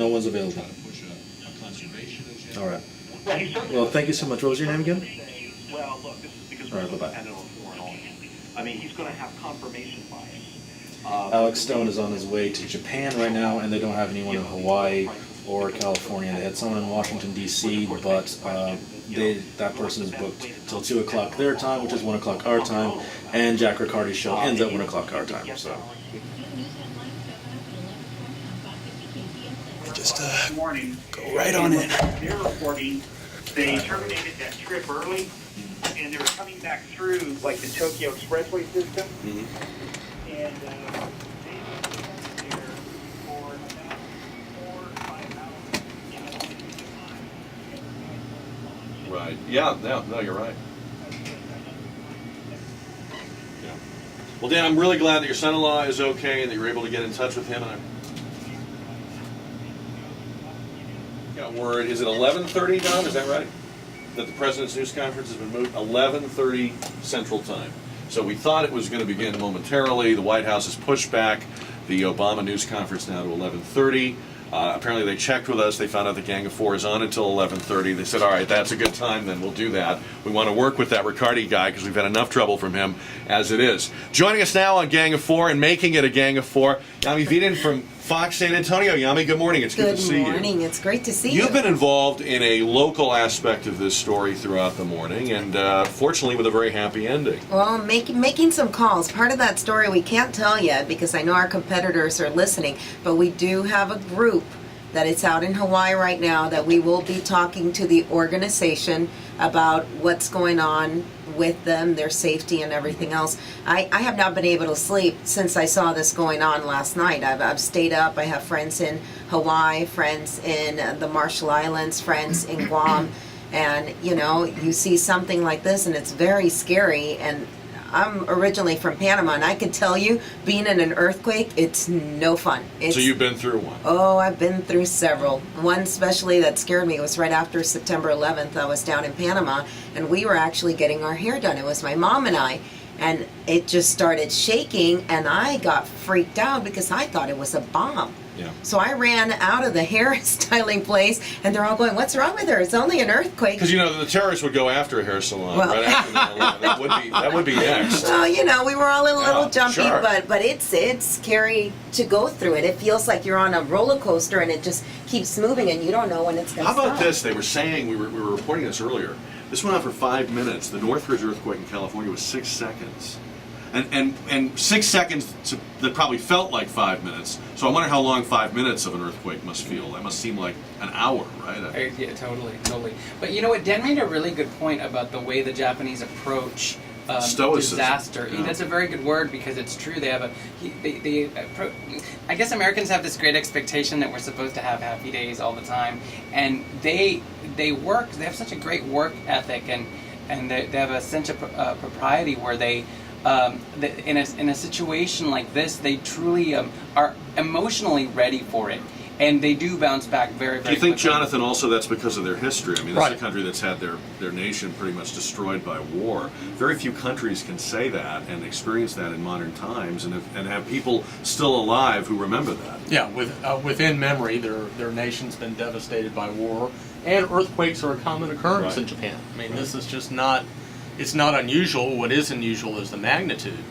No one's available. All right. Well, thank you so much. What was your name again? Well, look, this is because we're dependent on foreign oil. I mean, he's going to have confirmation bias. Alex Stone is on his way to Japan right now, and they don't have anyone in Hawaii or California. They had someone in Washington, D.C., but that person is booked till 2 o'clock their time, which is 1 o'clock our time, and Jack Riccardi's show ends at 1 o'clock our time. So just morning, go right on in. They're reporting they terminated that trip early, and they were coming back through like the Tokyo Expressway system, and they were there for about 4 or 5 hours. Right. Yeah. No, you're right. Yeah. Well, Dan, I'm really glad that your son-in-law is okay and that you were able to get in touch with him. And got word. Is it 11:30, Don? Is that right? That the President's news conference has been moved 11:30 Central Time. So we thought it was going to begin momentarily. The White House has pushed back the Obama news conference now to 11:30. Apparently they checked with us. They found out the Gang of Four is on until 11:30. They said, all right, that's a good time, then we'll do that. We want to work with that Riccardi guy because we've had enough trouble from him as it is. Joining us now on Gang of Four and making it a Gang of Four, Yami Virgin from Fox San Antonio. Yami, good morning. It's good to see you. Good morning. It's great to see you. You've been involved in a local aspect of this story throughout the morning, and fortunately with a very happy ending. Well, making some calls. Part of that story we can't tell yet because I know our competitors are listening, but we do have a group that it's out in Hawaii right now that we will be talking to the organization about what's going on with them, their safety and everything else. I have not been able to sleep since I saw this going on last night. I've stayed up. I have friends in Hawaii, friends in the Marshall Islands, friends in Guam, and you see something like this and it's very scary. And I'm originally from Panama, and I can tell you, being in an earthquake, it's no fun. So you've been through one? Oh, I've been through several. One especially that scared me was right after September 11th. I was down in Panama, and we were actually getting our hair done. It was my mom and I, and it just started shaking, and I got freaked out because I thought it was a bomb. Yeah. So I ran out of the hairstyling place, and they're all going, "What's wrong with her? It's only an earthquake." Because the terrorists would go after a hair salon right after 9/11. That would be next. Well, we were all a little jumpy, sure. but it's scary to go through it. It feels like you're on a roller coaster, and it just keeps moving, and you don't know when it's going to stop. How about this? They were saying, we were reporting this earlier, this went on for 5 minutes. The Northridge earthquake in California was 6 seconds. And 6 seconds that probably felt like 5 minutes. So I wonder how long 5 minutes of an earthquake must feel. That must seem like an hour, right? Yeah, totally. But you know what? Dan made a really good point about the way the Japanese approach stoicism. Disaster. Yeah. That's a very good word because it's true. They have I guess Americans have this great expectation that we're supposed to have happy days all the time, and they work. They have such a great work ethic, and they have a sense of propriety where they. In a situation like this, they truly are emotionally ready for it, and they do bounce back very, very Do you think, quickly. Jonathan, also that's because of their history? I mean, this Right. is a country that's had their nation pretty much destroyed by war. Very few countries can say that and experience that in modern times, and have people still alive who remember that. Yeah, within memory, their nation's been devastated by war, and earthquakes are a common occurrence in Japan. I mean, this is just not. It's not unusual. What is unusual is the magnitude.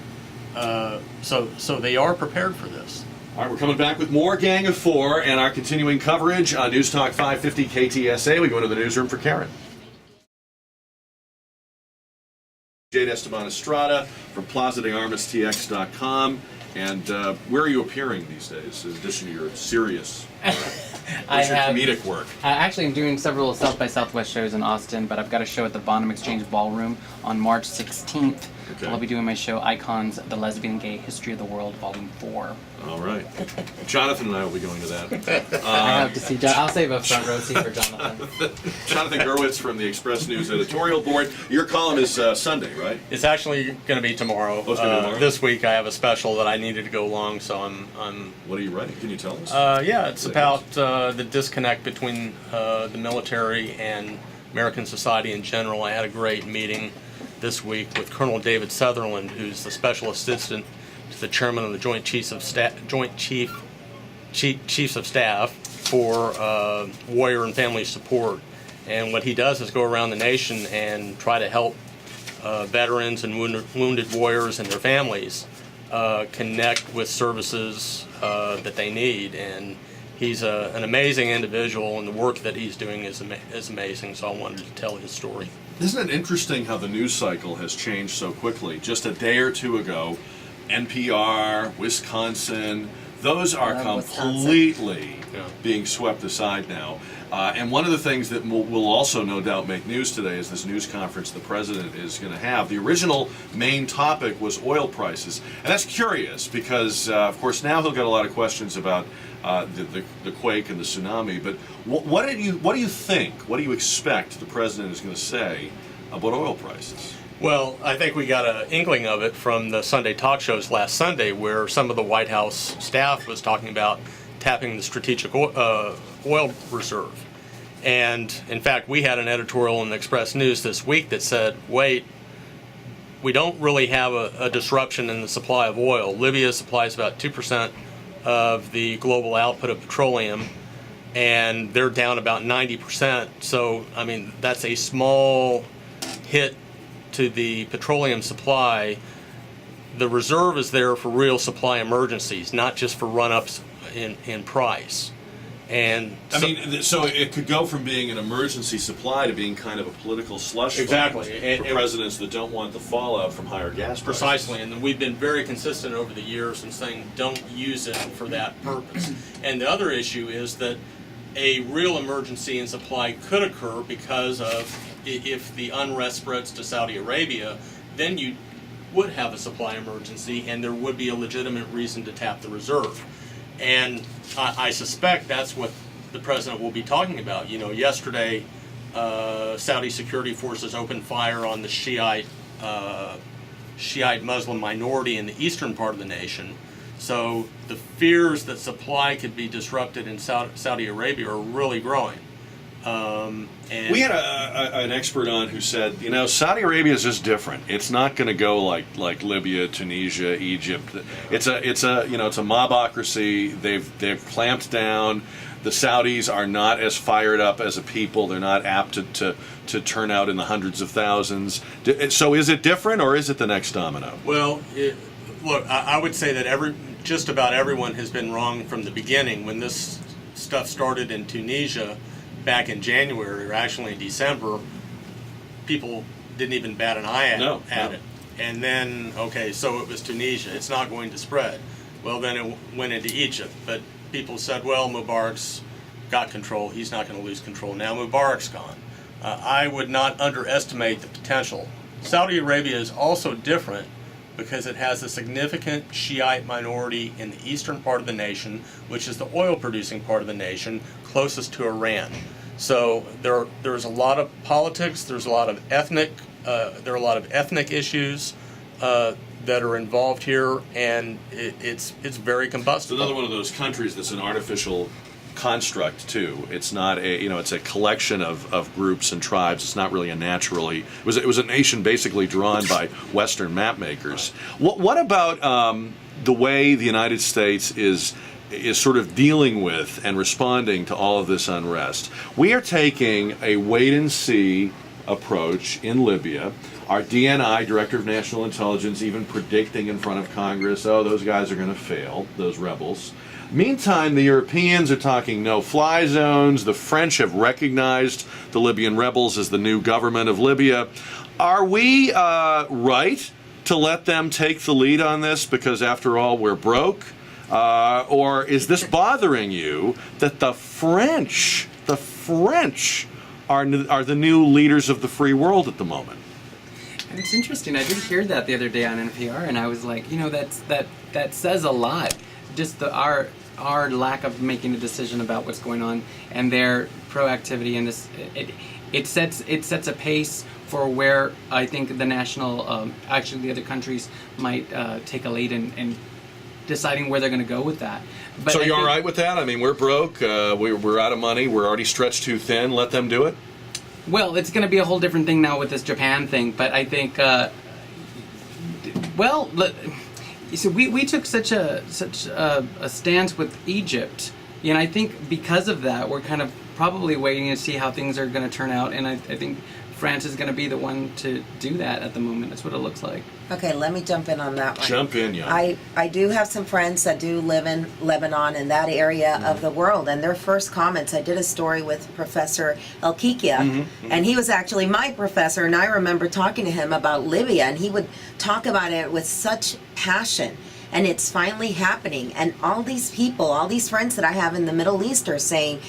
So they are prepared for this. All right, we're coming back with more Gang of Four and our continuing coverage on News Talk 550 KTSA. We go into the newsroom for Karen. Jade Esteban Estrada from PlazaDeArmasTX.com. And where are you appearing these days, in addition to your serious comedic work? Actually, I'm doing several South by Southwest shows in Austin, but I've got a show at the Bonham Exchange Ballroom on March 16th. Okay. I'll be doing my show, Icons, The Lesbian Gay History of the World, Volume 4. All right. Jonathan and I will be going to that. I have to see I'll save a front row seat for Jonathan. Jonathan Gurwitz from the Express News editorial board. Your column is Sunday, right? It's actually going to be tomorrow. Oh, it's gonna be tomorrow? This week I have a special that I needed to go long, so I'm. What are you writing? Can you tell us? Yeah, it's about the disconnect between the military and American society in general. I had a great meeting this week with Colonel David Sutherland, who's the special assistant to the chairman of the Joint Chiefs of Staff, for warrior and family support. And what he does is go around the nation and try to help veterans and wounded warriors and their families connect with services that they need. And he's an amazing individual, and the work that he's doing is amazing, so I wanted to tell his story. Isn't it interesting how the news cycle has changed so quickly? Just a day or two ago, NPR, Wisconsin, those are completely being swept aside now. And one of the things that will also no doubt make news today is this news conference the president is going to have. The original main topic was oil prices. And that's curious because, of course, now he'll get a lot of questions about the quake and the tsunami. But what do you think, what do you expect the president is going to say about oil prices? Well, I think we got an inkling of it from the Sunday talk shows last Sunday, where some of the White House staff was talking about tapping the strategic oil reserve. And in fact, we had an editorial in the Express News this week that said, wait, we don't really have a disruption in the supply of oil. Libya supplies about 2% of the global output of petroleum, and they're down about 90%. So, I mean, that's a small hit to the petroleum supply. The reserve is there for real supply emergencies, not just for run-ups in price. And so it could go from being an emergency supply to being kind of a political slush fund exactly for presidents that don't want the fallout from higher gas prices. Precisely, and we've been very consistent over the years in saying don't use it for that purpose. And the other issue is that a real emergency in supply could occur because of if the unrest spreads to Saudi Arabia, then you would have a supply emergency and there would be a legitimate reason to tap the reserve. And I suspect that's what the president will be talking about. You know, yesterday, Saudi security forces opened fire on the Shiite Muslim minority in the eastern part of the nation. So the fears that supply could be disrupted in Saudi Arabia are really growing. And we had an expert on who said, you know, Saudi Arabia is just different. It's not going to go like Libya, Tunisia, Egypt. It's a mobocracy. They've clamped down. The Saudis are not as fired up as a people. They're not apt to turn out in the hundreds of thousands. So is it different, or is it the next domino? Well, look, I would say that just about everyone has been wrong from the beginning. When this stuff started in Tunisia back in January, or actually in December, people didn't even bat an eye at it. And then, okay, so it was Tunisia. It's not going to spread. Well, then it went into Egypt. But people said, well, Mubarak's got control. He's not going to lose control. Now Mubarak's gone. I would not underestimate the potential. Saudi Arabia is also different because it has a significant Shiite minority in the eastern part of the nation, which is the oil-producing part of the nation, closest to Iran. So there's a lot of politics. There's a lot of ethnic. There are a lot of ethnic issues that are involved here, and it's very combustible. It's another one of those countries that's an artificial construct too. It's not it's a collection of groups and tribes. It's not really a naturally. It was a nation basically drawn by Western map makers. What about the way the United States is sort of dealing with and responding to all of this unrest? We are taking a wait and see approach in Libya. Our DNI, Director of National Intelligence, even predicting in front of Congress, oh, those guys are going to fail, those rebels. Meantime, the Europeans are talking no-fly zones. The French have recognized the Libyan rebels as the new government of Libya. Are we right to let them take the lead on this because, after all, we're broke? Or is this bothering you that the French are the new leaders of the free world at the moment? And it's interesting. I did hear that the other day on NPR, and I was like, that says a lot. Just our lack of making a decision about what's going on, and their proactivity in this, it sets a pace for where I think the national, actually the other countries might take a lead in deciding where they're going to go with that. But so you're all right with that? I mean, we're broke, we're out of money, we're already stretched too thin. Let them do it. Well, it's going to be a whole different thing now with this Japan thing, but I think, so we took such a stance with Egypt And I think because of that, we're kind of probably waiting to see how things are going to turn out. And I think France is going to be the one to do that at the moment. That's what it looks like. Okay, let me jump in on that one. Jump in, Yami. I do have some friends that do live in Lebanon and that area of the world, and their first comments, I did a story with Professor El-Kikia, and he was actually my professor, and I remember talking to him about Libya, and he would talk about it with such passion, and it's finally happening. And all these people, all these friends that I have in the Middle East are saying,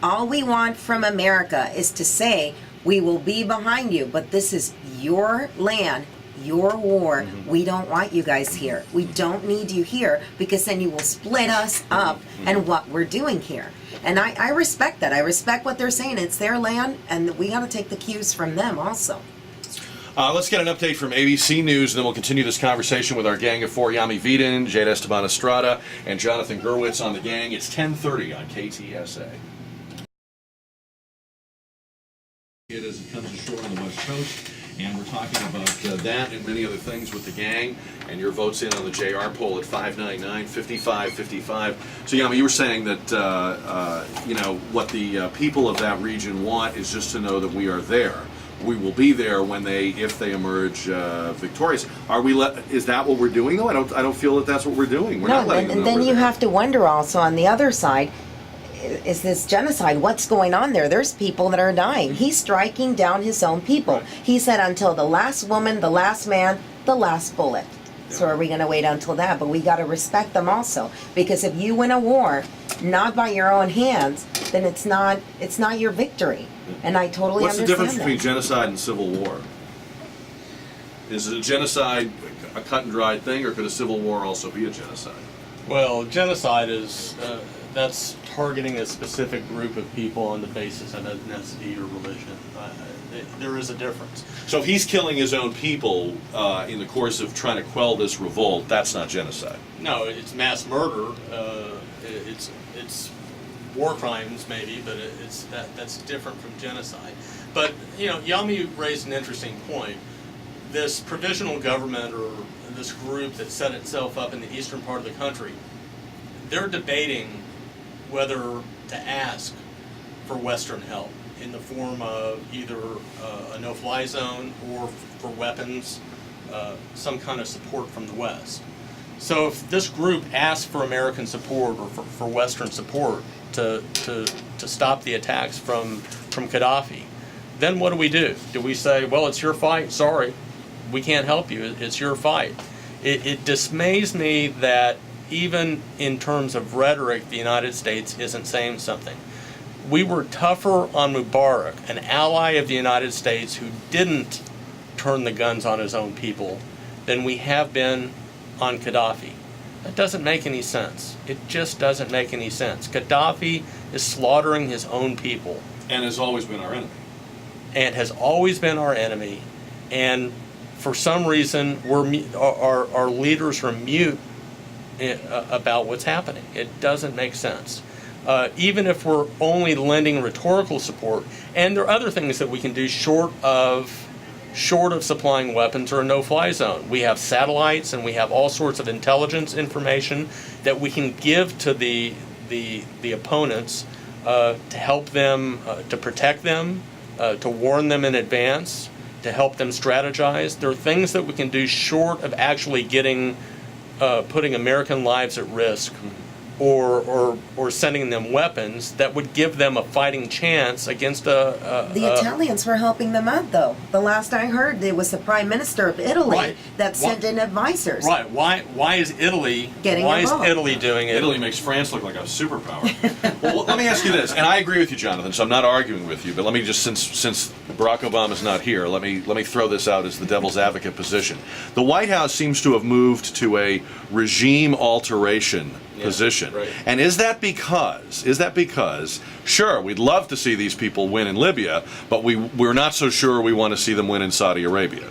all we want from America is to say, we will be behind you, but this is your land, your war. We don't want you guys here. We don't need you here, because then you will split us up and what we're doing here. And I respect that. I respect what they're saying. It's their land, and we got to take the cues from them also. Let's get an update from ABC News, and then we'll continue this conversation with our gang of four: Yami Virgin, Jade Esteban Estrada, and Jonathan Gurwitz on the gang. It's 10:30 on KTSA. As it comes ashore on the West Coast, and we're talking about that and many other things with the gang, and your votes in on the JR poll at 599, 55. So Yami, you were saying that you know what the people of that region want is just to know that we are there. We will be there when if they emerge victorious. Are we? Is that what we're doing though? I don't feel that that's what we're doing. We're not letting them know. And then we're you there. have to wonder also on the other side, is this genocide? What's going on there? There's people that are dying. He's striking down his own people. Right. He said until the last woman, the last man, the last bullet. So are we going to wait until that? But we got to respect them also, because if you win a war not by your own hands, then it's not your victory. And I totally What's the understand difference that. between genocide and civil war? Is a genocide a cut and dried thing, or could a civil war also be a genocide? Well, genocide is that's targeting a specific group of people on the basis of ethnicity or religion. There is a difference. So if he's killing his own people in the course of trying to quell this revolt, that's not genocide. No, it's mass murder. It's war crimes maybe, but that's different from genocide. But you know, Yami raised an interesting point. This provisional government, or this group that set itself up in the eastern part of the country, they're debating whether to ask for Western help in the form of either a no-fly zone or for weapons, some kind of support from the West. So if this group asks for American support or for Western support to stop the attacks from Gaddafi, then what do? Do we say, well, it's your fight, sorry, we can't help you, it's your fight? It dismays me that even in terms of rhetoric, the United States isn't saying something. We were tougher on Mubarak, an ally of the United States who didn't turn the guns on his own people, than we have been on Gaddafi. That doesn't make any sense. It just doesn't make any sense. Gaddafi is slaughtering his own people. And has always been our enemy. And for some reason, our leaders are mute about what's happening. It doesn't make sense. Even if we're only lending rhetorical support, and there are other things that we can do short of supplying weapons or a no-fly zone. We have satellites and we have all sorts of intelligence information that we can give to the opponents to help them, to protect them, to warn them in advance, to help them strategize. There are things that we can do short of actually putting American lives at risk, or sending them weapons that would give them a fighting chance against The Italians were helping them out, though. The last I heard, it was the Prime Minister of Italy that sent in advisors. Right. Why is Italy involved? Doing it? Italy makes France look like a superpower. Well, let me ask you this, and I agree with you, Jonathan, so I'm not arguing with you, but let me just, since Barack Obama's not here, let me throw this out as the devil's advocate position. The White House seems to have moved to a regime alteration position. Right. And is that because, sure, we'd love to see these people win in Libya, but we're not so sure we want to see them win in Saudi Arabia?